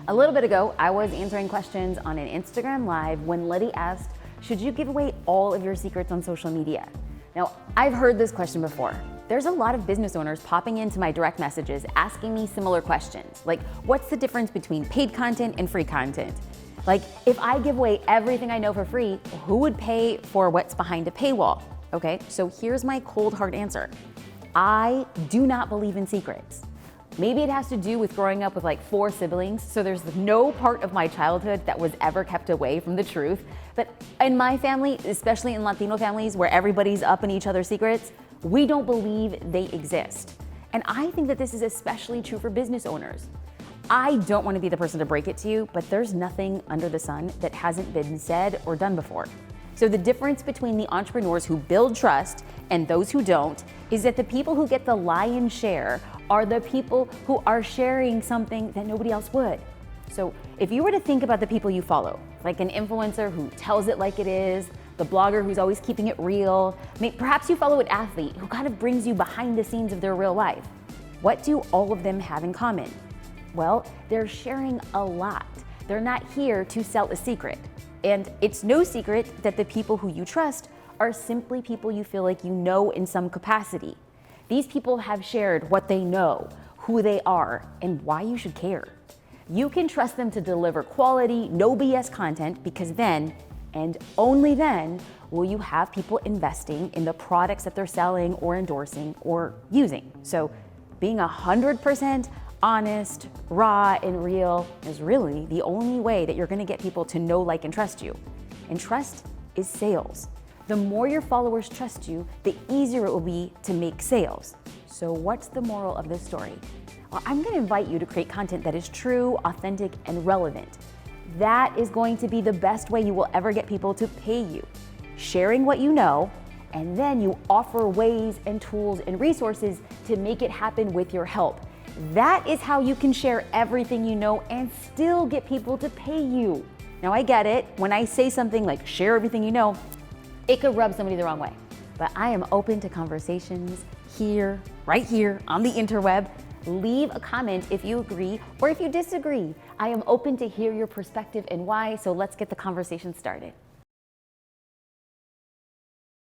A little bit ago, I was answering questions on an Instagram Live when Letty asked, should you give away all of your secrets on social media? Now, I've heard this question before. There's a lot of business owners popping into my direct messages asking me similar questions, like what's the difference between paid content and free content? Like, if I give away everything I know for free, who would pay for what's behind a paywall? Okay, so here's my cold hard answer. I do not believe in secrets. Maybe it has to do with growing up with like 4 siblings, so there's no part of my childhood that was ever kept away from the truth. But in my family, especially in Latino families where everybody's up in each other's secrets, we don't believe they exist. And I think that this is especially true for business owners. I don't want to be the person to break it to you, but there's nothing under the sun that hasn't been said or done before. So the difference between the entrepreneurs who build trust and those who don't is that the people who get the lion's share are the people who are sharing something that nobody else would. So if you were to think about the people you follow, like an influencer who tells it like it is, the blogger who's always keeping it real, perhaps you follow an athlete who kind of brings you behind the scenes of their real life. What do all of them have in common? Well, they're sharing a lot. They're not here to sell a secret. And it's no secret that the people who you trust are simply people you feel like you know in some capacity. These people have shared what they know, who they are, and why you should care. You can trust them to deliver quality, no BS content because then, and only then, will you have people investing in the products that they're selling or endorsing or using. So being 100% honest, raw, and real is really the only way that you're gonna get people to know, like, and trust you. And trust is sales. The more your followers trust you, the easier it will be to make sales. So what's the moral of this story? Well, I'm gonna invite you to create content that is true, authentic, and relevant. That is going to be the best way you will ever get people to pay you. Sharing what you know, and then you offer ways and tools and resources to make it happen with your help. That is how you can share everything you know and still get people to pay you. Now, I get it. When I say something like share everything you know, it could rub somebody the wrong way. But I am open to conversations here, right here on the interweb. Leave a comment if you agree or if you disagree. I am open to hear your perspective and why, so let's get the conversation started.